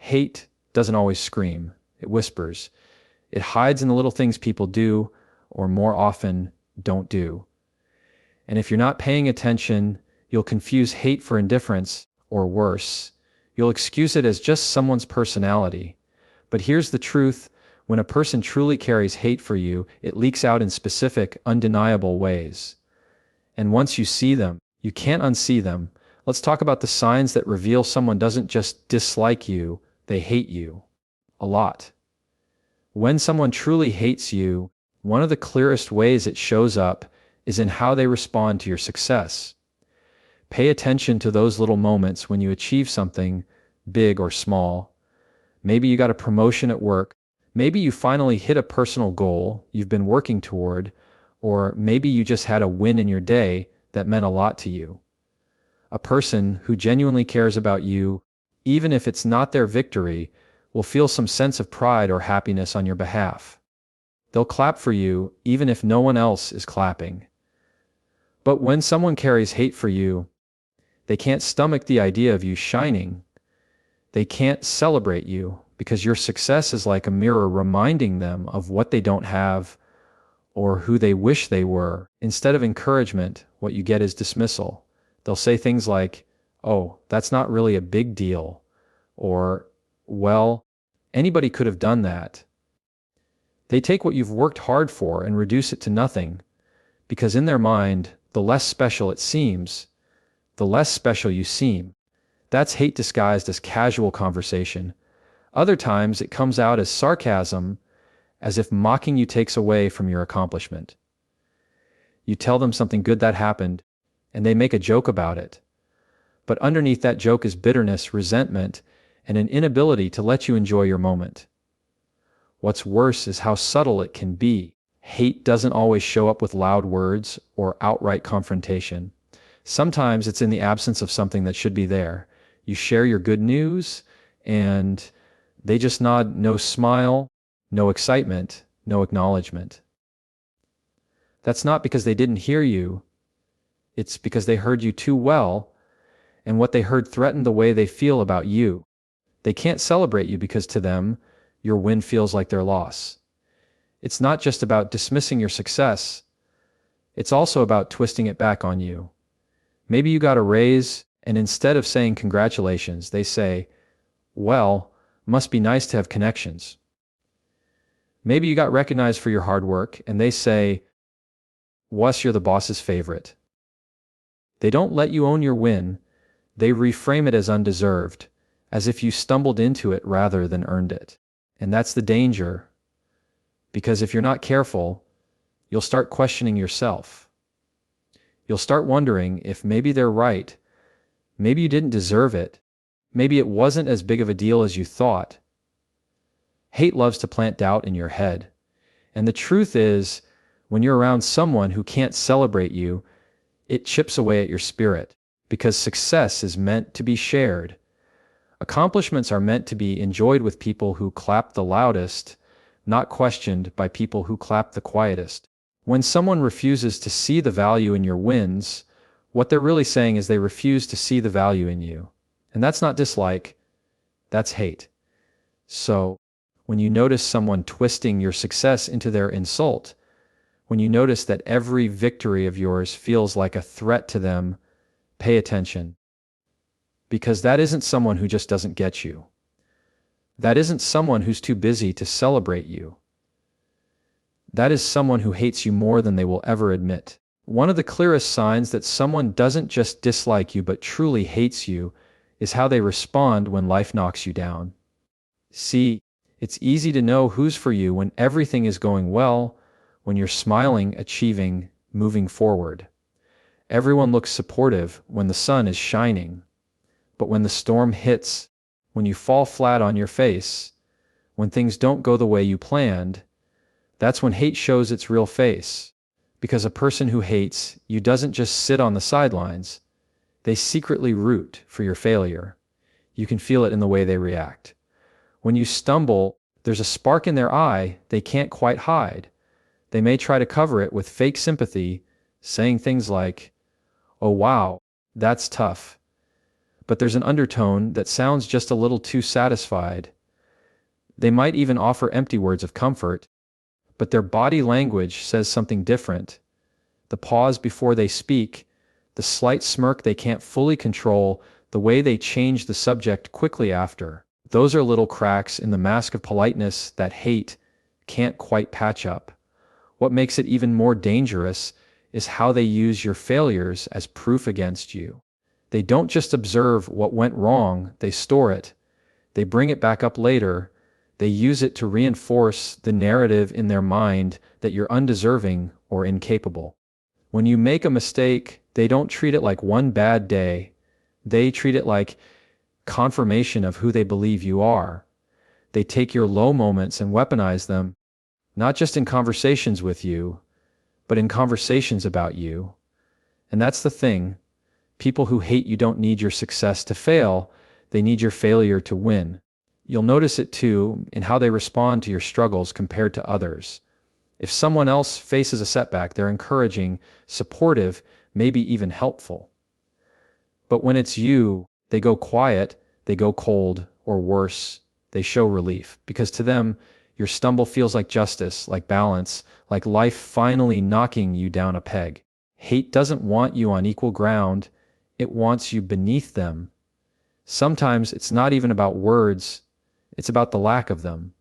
Hate doesn't always scream. It whispers. It hides in the little things people do, or more often, don't do. And if you're not paying attention, you'll confuse hate for indifference, or worse. You'll excuse it as just someone's personality. But here's the truth. When a person truly carries hate for you, it leaks out in specific, undeniable ways. And once you see them, you can't unsee them. Let's talk about the signs that reveal someone doesn't just dislike you, they hate you. A lot. When someone truly hates you, one of the clearest ways it shows up is in how they respond to your success. Pay attention to those little moments when you achieve something, big or small. Maybe you got a promotion at work. Maybe you finally hit a personal goal you've been working toward, or maybe you just had a win in your day that meant a lot to you. A person who genuinely cares about you, even if it's not their victory, will feel some sense of pride or happiness on your behalf. They'll clap for you even if no one else is clapping. But when someone carries hate for you, they can't stomach the idea of you shining. They can't celebrate you because your success is like a mirror reminding them of what they don't have or who they wish they were. Instead of encouragement, what you get is dismissal. They'll say things like, "Oh, that's not really a big deal," or, "Well, anybody could have done that." They take what you've worked hard for and reduce it to nothing, because in their mind, the less special it seems, the less special you seem. That's hate disguised as casual conversation. Other times it comes out as sarcasm, as if mocking you takes away from your accomplishment. You tell them something good that happened, and they make a joke about it. But underneath that joke is bitterness, resentment, and an inability to let you enjoy your moment. What's worse is how subtle it can be. Hate doesn't always show up with loud words or outright confrontation. Sometimes it's in the absence of something that should be there. You share your good news, and they just nod, no smile, no excitement, no acknowledgement. That's not because they didn't hear you. It's because they heard you too well, and what they heard threatened the way they feel about you. They can't celebrate you because to them, your win feels like their loss. It's not just about dismissing your success. It's also about twisting it back on you. Maybe you got a raise, and instead of saying congratulations, they say, "Well, must be nice to have connections." Maybe you got recognized for your hard work, and they say, "Wuss, you're the boss's favorite." They don't let you own your win. They reframe it as undeserved, as if you stumbled into it rather than earned it. And that's the danger, because if you're not careful, you'll start questioning yourself. You'll start wondering if maybe they're right. Maybe you didn't deserve it. Maybe it wasn't as big of a deal as you thought. Hate loves to plant doubt in your head. And the truth is, when you're around someone who can't celebrate you, it chips away at your spirit, because success is meant to be shared. Accomplishments are meant to be enjoyed with people who clap the loudest, not questioned by people who clap the quietest. When someone refuses to see the value in your wins, what they're really saying is they refuse to see the value in you. And that's not dislike, that's hate. So, when you notice someone twisting your success into their insult, when you notice that every victory of yours feels like a threat to them, pay attention. Because that isn't someone who just doesn't get you. That isn't someone who's too busy to celebrate you. That is someone who hates you more than they will ever admit. One of the clearest signs that someone doesn't just dislike you but truly hates you is how they respond when life knocks you down. See, it's easy to know who's for you when everything is going well, when you're smiling, achieving, moving forward. Everyone looks supportive when the sun is shining. But when the storm hits, when you fall flat on your face, when things don't go the way you planned, that's when hate shows its real face. Because a person who hates you doesn't just sit on the sidelines. They secretly root for your failure. You can feel it in the way they react. When you stumble, there's a spark in their eye they can't quite hide. They may try to cover it with fake sympathy, saying things like, "Oh wow, that's tough." but there's an undertone that sounds just a little too satisfied. They might even offer empty words of comfort, but their body language says something different. The pause before they speak, the slight smirk they can't fully control, the way they change the subject quickly after. Those are little cracks in the mask of politeness that hate can't quite patch up. What makes it even more dangerous is how they use your failures as proof against you. They don't just observe what went wrong, they store it. They bring it back up later. They use it to reinforce the narrative in their mind that you're undeserving or incapable. When you make a mistake, they don't treat it like one bad day. They treat it like confirmation of who they believe you are. They take your low moments and weaponize them, not just in conversations with you, but in conversations about you. And that's the thing. People who hate you don't need your success to fail. They need your failure to win. You'll notice it too in how they respond to your struggles compared to others. If someone else faces a setback, they're encouraging, supportive, maybe even helpful. But when it's you, they go quiet, they go cold, or worse, they show relief. Because to them, your stumble feels like justice, like balance, like life finally knocking you down a peg. Hate doesn't want you on equal ground, it wants you beneath them. Sometimes it's not even about words, it's about the lack of them.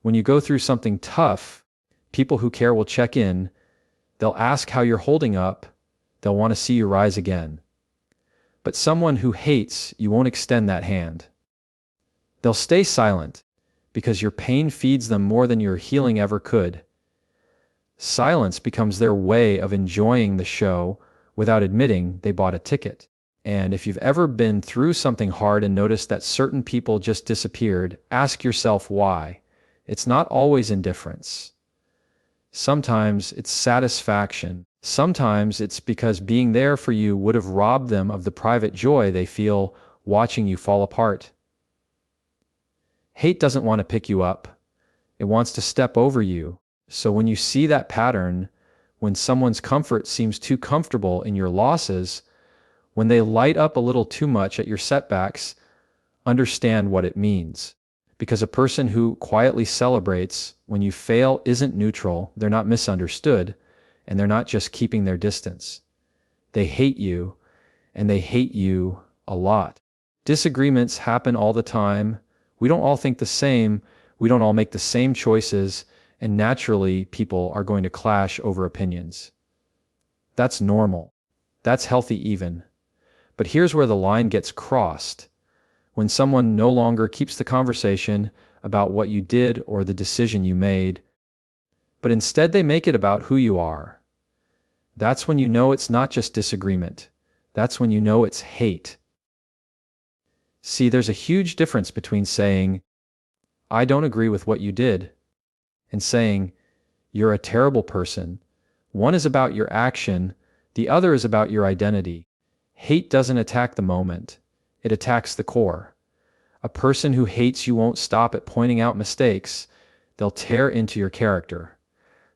When you go through something tough, people who care will check in, they'll ask how you're holding up, they'll want to see you rise again. But someone who hates, you won't extend that hand. They'll stay silent because your pain feeds them more than your healing ever could. Silence becomes their way of enjoying the show without admitting they bought a ticket. And if you've ever been through something hard and noticed that certain people just disappeared, ask yourself why. It's not always indifference. Sometimes it's satisfaction. Sometimes it's because being there for you would have robbed them of the private joy they feel watching you fall apart. Hate doesn't want to pick you up. It wants to step over you. So when you see that pattern, when someone's comfort seems too comfortable in your losses, when they light up a little too much at your setbacks, understand what it means. Because a person who quietly celebrates when you fail isn't neutral, they're not misunderstood, and they're not just keeping their distance. They hate you, and they hate you a lot. Disagreements happen all the time. We don't all think the same. We don't all make the same choices, and naturally, people are going to clash over opinions. That's normal. That's healthy even. But here's where the line gets crossed. When someone no longer keeps the conversation about what you did or the decision you made, but instead they make it about who you are. That's when you know it's not just disagreement. That's when you know it's hate. See, there's a huge difference between saying, "I don't agree with what you did," and saying, "You're a terrible person." One is about your action, the other is about your identity. Hate doesn't attack the moment. It attacks the core. A person who hates you won't stop at pointing out mistakes. They'll tear into your character.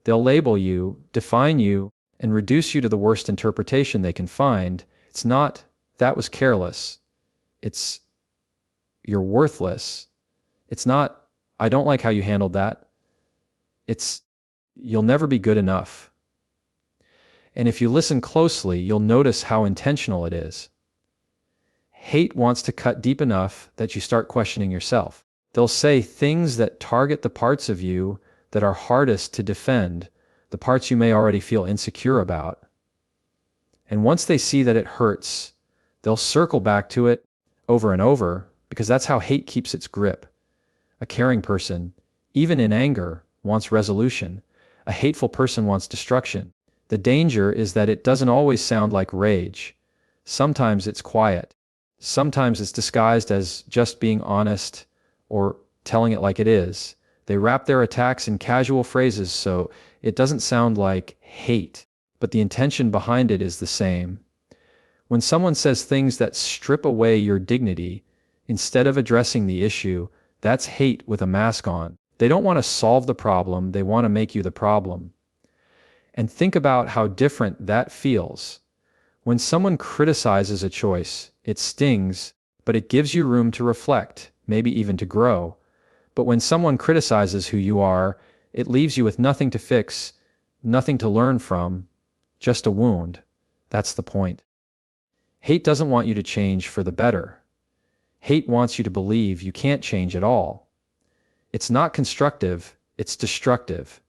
They'll label you, define you, and reduce you to the worst interpretation they can find. It's not, "That was careless." It's, "You're worthless." It's not, "I don't like how you handled that." It's, "You'll never be good enough." And if you listen closely, you'll notice how intentional it is. Hate wants to cut deep enough that you start questioning yourself. They'll say things that target the parts of you that are hardest to defend, the parts you may already feel insecure about. And once they see that it hurts, they'll circle back to it over and over, because that's how hate keeps its grip. A caring person, even in anger, wants resolution. A hateful person wants destruction. The danger is that it doesn't always sound like rage. Sometimes it's quiet. Sometimes it's disguised as just being honest or telling it like it is. They wrap their attacks in casual phrases so it doesn't sound like hate, but the intention behind it is the same. When someone says things that strip away your dignity, instead of addressing the issue, that's hate with a mask on. They don't want to solve the problem, they want to make you the problem. And think about how different that feels. When someone criticizes a choice, it stings, but it gives you room to reflect, maybe even to grow. But when someone criticizes who you are, it leaves you with nothing to fix, nothing to learn from, just a wound. That's the point. Hate doesn't want you to change for the better. Hate wants you to believe you can't change at all. It's not constructive, it's destructive.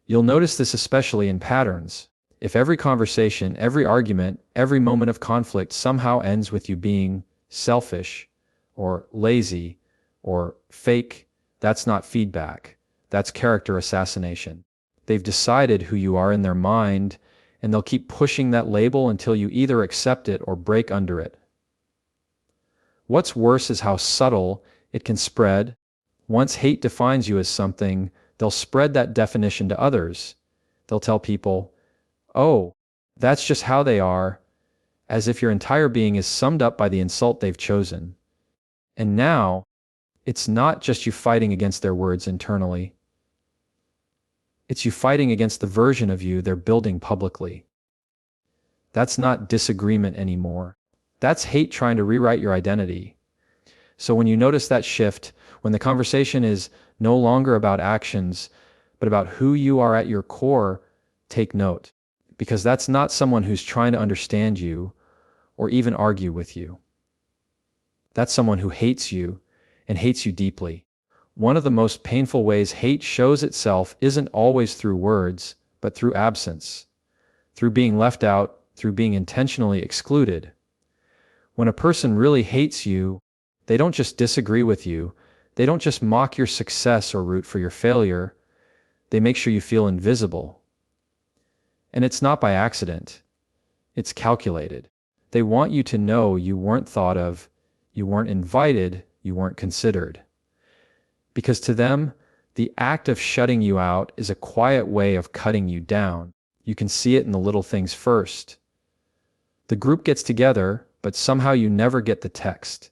You'll notice this especially in patterns. If every conversation, every argument, every moment of conflict somehow ends with you being selfish, or lazy, or fake, that's not feedback. That's character assassination. They've decided who you are in their mind, and they'll keep pushing that label until you either accept it or break under it. What's worse is how subtle it can spread. Once hate defines you as something, they'll spread that definition to others. They'll tell people, "Oh, that's just how they are," as if your entire being is summed up by the insult they've chosen. And now, it's not just you fighting against their words internally. It's you fighting against the version of you they're building publicly. That's not disagreement anymore. That's hate trying to rewrite your identity. So when you notice that shift, when the conversation is no longer about actions, but about who you are at your core, take note. Because that's not someone who's trying to understand you or even argue with you. That's someone who hates you and hates you deeply. One of the most painful ways hate shows itself isn't always through words, but through absence, through being left out, through being intentionally excluded. When a person really hates you, they don't just disagree with you, they don't just mock your success or root for your failure, they make sure you feel invisible. And it's not by accident, it's calculated. They want you to know you weren't thought of, you weren't invited, you weren't considered. Because to them, the act of shutting you out is a quiet way of cutting you down. You can see it in the little things first. The group gets together, but somehow you never get the text.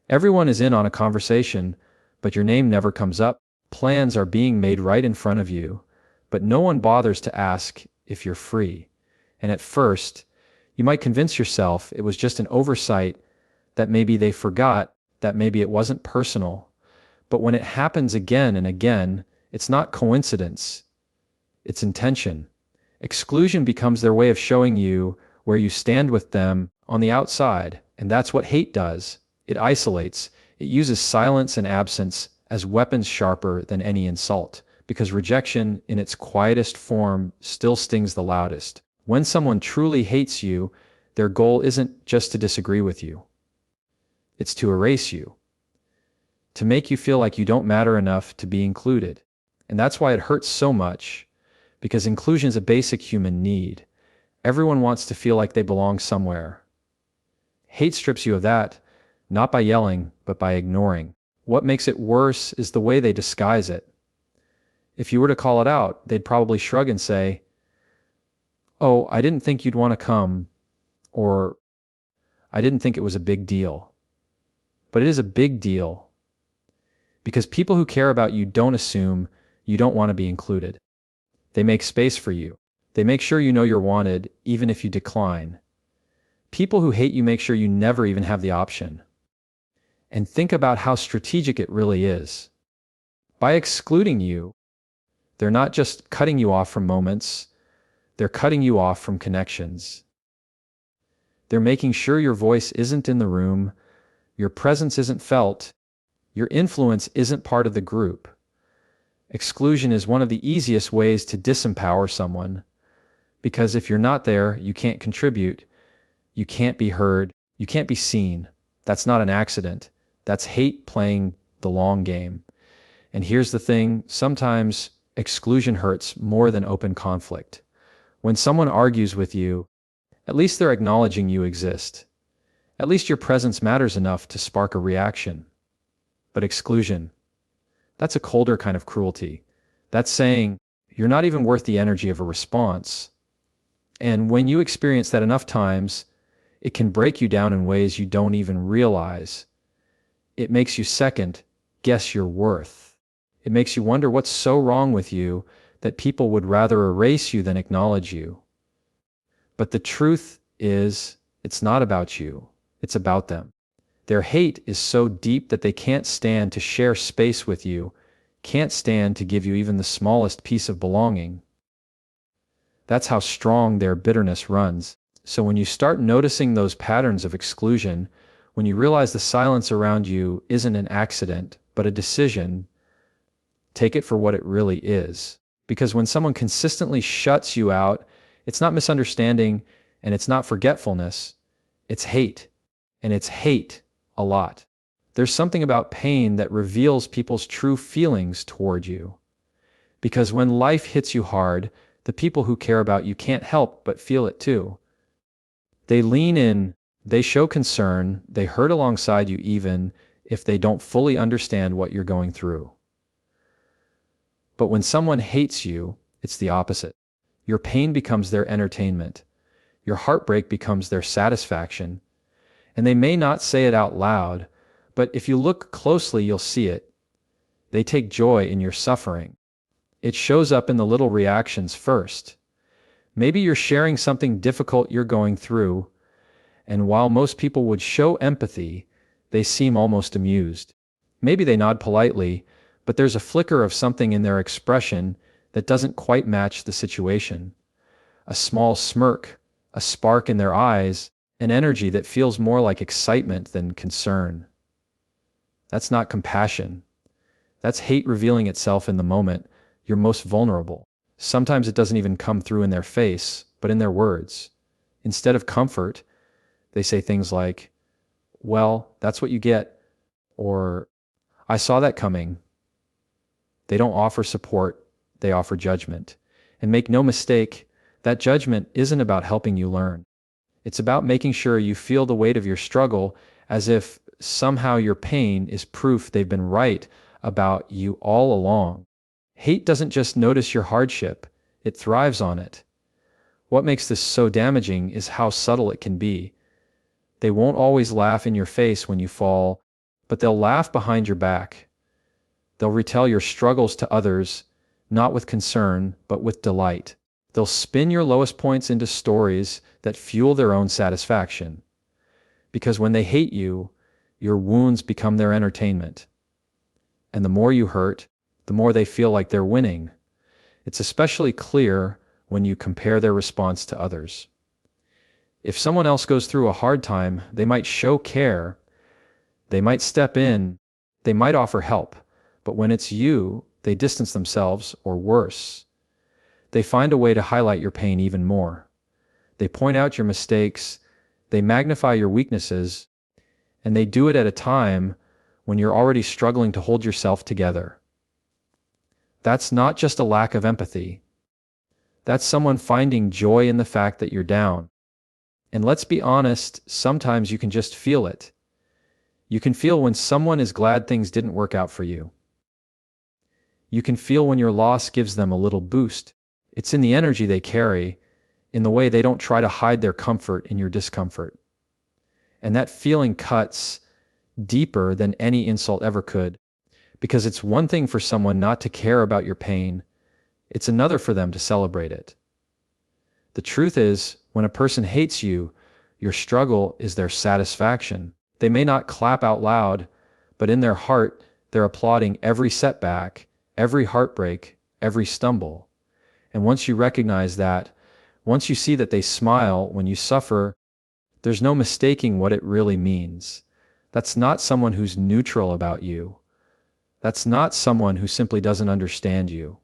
Everyone is in on a conversation, but your name never comes up. Plans are being made right in front of you, but no one bothers to ask if you're free. And at first, you might convince yourself it was just an oversight, that maybe they forgot, that maybe it wasn't personal. But when it happens again and again, it's not coincidence, it's intention. Exclusion becomes their way of showing you where you stand with them on the outside, and that's what hate does. It isolates. It uses silence and absence as weapons sharper than any insult, because rejection in its quietest form still stings the loudest. When someone truly hates you, their goal isn't just to disagree with you. It's to erase you, to make you feel like you don't matter enough to be included. And that's why it hurts so much, because inclusion is a basic human need. Everyone wants to feel like they belong somewhere. Hate strips you of that, not by yelling, but by ignoring. What makes it worse is the way they disguise it. If you were to call it out, they'd probably shrug and say, "Oh, I didn't think you'd want to come," or "I didn't think it was a big deal." But it is a big deal, because people who care about you don't assume you don't want to be included. They make space for you. They make sure you know you're wanted, even if you decline. People who hate you make sure you never even have the option. And think about how strategic it really is. By excluding you, they're not just cutting you off from moments, they're cutting you off from connections. They're making sure your voice isn't in the room, your presence isn't felt, your influence isn't part of the group. Exclusion is one of the easiest ways to disempower someone, because if you're not there, you can't contribute, you can't be heard, you can't be seen. That's not an accident. That's hate playing the long game. And here's the thing, sometimes exclusion hurts more than open conflict. When someone argues with you, at least they're acknowledging you exist. At least your presence matters enough to spark a reaction. But exclusion, that's a colder kind of cruelty. That's saying, you're not even worth the energy of a response. And when you experience that enough times, it can break you down in ways you don't even realize. It makes you second guess your worth. It makes you wonder what's so wrong with you that people would rather erase you than acknowledge you. But the truth is, it's not about you. It's about them. Their hate is so deep that they can't stand to share space with you, can't stand to give you even the smallest piece of belonging. That's how strong their bitterness runs. So when you start noticing those patterns of exclusion, when you realize the silence around you isn't an accident, but a decision, take it for what it really is. Because when someone consistently shuts you out, it's not misunderstanding and it's not forgetfulness, it's hate. And it's hate a lot. There's something about pain that reveals people's true feelings toward you. Because when life hits you hard, the people who care about you can't help but feel it too. They lean in, they show concern, they hurt alongside you even if they don't fully understand what you're going through. But when someone hates you, it's the opposite. Your pain becomes their entertainment. Your heartbreak becomes their satisfaction. And they may not say it out loud, but if you look closely, you'll see it. They take joy in your suffering. It shows up in the little reactions first. Maybe you're sharing something difficult you're going through, and while most people would show empathy, they seem almost amused. Maybe they nod politely, but there's a flicker of something in their expression that doesn't quite match the situation. A small smirk, a spark in their eyes, an energy that feels more like excitement than concern. That's not compassion. That's hate revealing itself in the moment you're most vulnerable. Sometimes it doesn't even come through in their face, but in their words. Instead of comfort, they say things like, "Well, that's what you get," or "I saw that coming." They don't offer support, they offer judgment. And make no mistake, that judgment isn't about helping you learn. It's about making sure you feel the weight of your struggle as if somehow your pain is proof they've been right about you all along. Hate doesn't just notice your hardship, it thrives on it. What makes this so damaging is how subtle it can be. They won't always laugh in your face when you fall, but they'll laugh behind your back. They'll retell your struggles to others, not with concern, but with delight. They'll spin your lowest points into stories that fuel their own satisfaction. Because when they hate you, your wounds become their entertainment. And the more you hurt, the more they feel like they're winning. It's especially clear when you compare their response to others. If someone else goes through a hard time, they might show care, they might step in, they might offer help, but when it's you, they distance themselves, or worse. They find a way to highlight your pain even more. They point out your mistakes, they magnify your weaknesses, and they do it at a time when you're already struggling to hold yourself together. That's not just a lack of empathy. That's someone finding joy in the fact that you're down. And let's be honest, sometimes you can just feel it. You can feel when someone is glad things didn't work out for you. You can feel when your loss gives them a little boost. It's in the energy they carry, in the way they don't try to hide their comfort in your discomfort. And that feeling cuts deeper than any insult ever could, because it's one thing for someone not to care about your pain, it's another for them to celebrate it. The truth is, when a person hates you, your struggle is their satisfaction. They may not clap out loud, but in their heart, they're applauding every setback, every heartbreak, every stumble. And once you recognize that, once you see that they smile when you suffer, there's no mistaking what it really means. That's not someone who's neutral about you. That's not someone who simply doesn't understand you.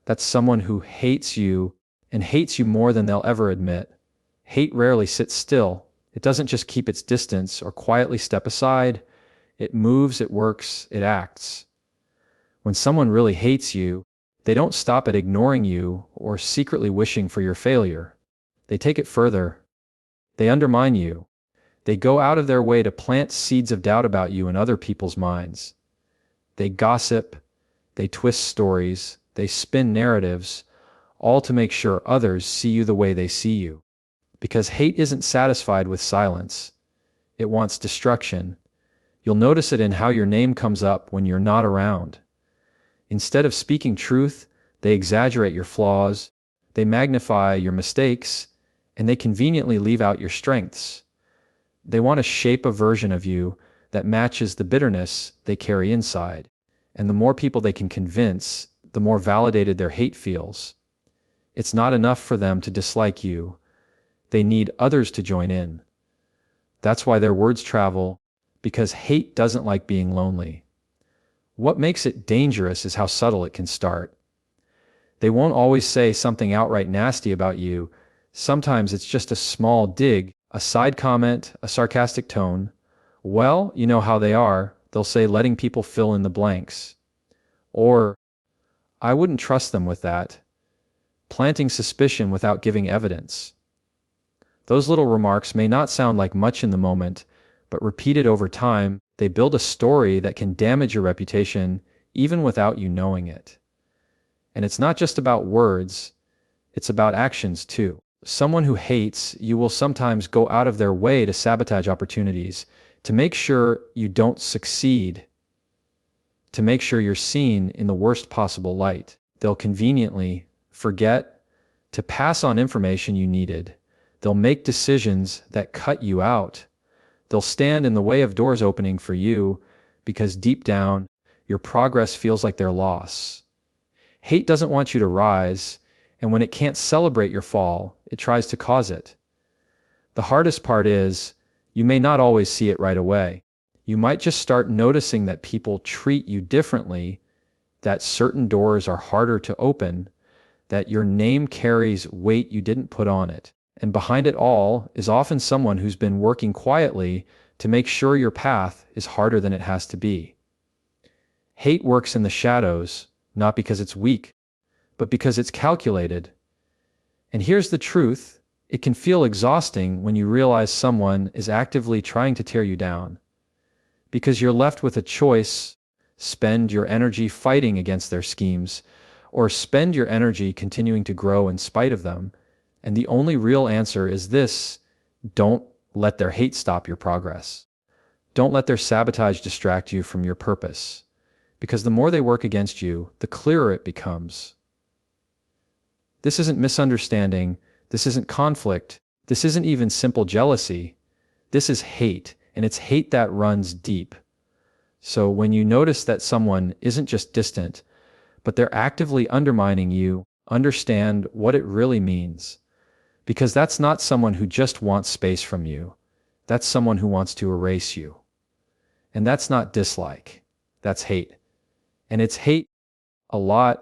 That's someone who hates you and hates you more than they'll ever admit. Hate rarely sits still. It doesn't just keep its distance or quietly step aside. It moves, it works, it acts. When someone really hates you, they don't stop at ignoring you or secretly wishing for your failure. They take it further. They undermine you. They go out of their way to plant seeds of doubt about you in other people's minds. They gossip, they twist stories, they spin narratives, all to make sure others see you the way they see you. Because hate isn't satisfied with silence. It wants destruction. You'll notice it in how your name comes up when you're not around. Instead of speaking truth, they exaggerate your flaws, they magnify your mistakes, and they conveniently leave out your strengths. They want to shape a version of you that matches the bitterness they carry inside. And the more people they can convince, the more validated their hate feels. It's not enough for them to dislike you. They need others to join in. That's why their words travel, because hate doesn't like being lonely. What makes it dangerous is how subtle it can start. They won't always say something outright nasty about you. Sometimes it's just a small dig, a side comment, a sarcastic tone. Well, you know how they are. They'll say letting people fill in the blanks. Or, I wouldn't trust them with that. Planting suspicion without giving evidence. Those little remarks may not sound like much in the moment, but repeated over time, they build a story that can damage your reputation even without you knowing it. And it's not just about words, it's about actions too. Someone who hates you will sometimes go out of their way to sabotage opportunities, to make sure you don't succeed, to make sure you're seen in the worst possible light. They'll conveniently forget to pass on information you needed. They'll make decisions that cut you out. They'll stand in the way of doors opening for you because deep down, your progress feels like their loss. Hate doesn't want you to rise, and when it can't celebrate your fall, it tries to cause it. The hardest part is, you may not always see it right away. You might just start noticing that people treat you differently, that certain doors are harder to open, that your name carries weight you didn't put on it. And behind it all is often someone who's been working quietly to make sure your path is harder than it has to be. Hate works in the shadows, not because it's weak, but because it's calculated. And here's the truth, it can feel exhausting when you realize someone is actively trying to tear you down. Because you're left with a choice: spend your energy fighting against their schemes, or spend your energy continuing to grow in spite of them. And the only real answer is this: don't let their hate stop your progress. Don't let their sabotage distract you from your purpose. Because the more they work against you, the clearer it becomes. This isn't misunderstanding, this isn't conflict, this isn't even simple jealousy. This is hate, and it's hate that runs deep. So when you notice that someone isn't just distant, but they're actively undermining you, understand what it really means. Because that's not someone who just wants space from you. That's someone who wants to erase you. And that's not dislike. That's hate. And it's hate a lot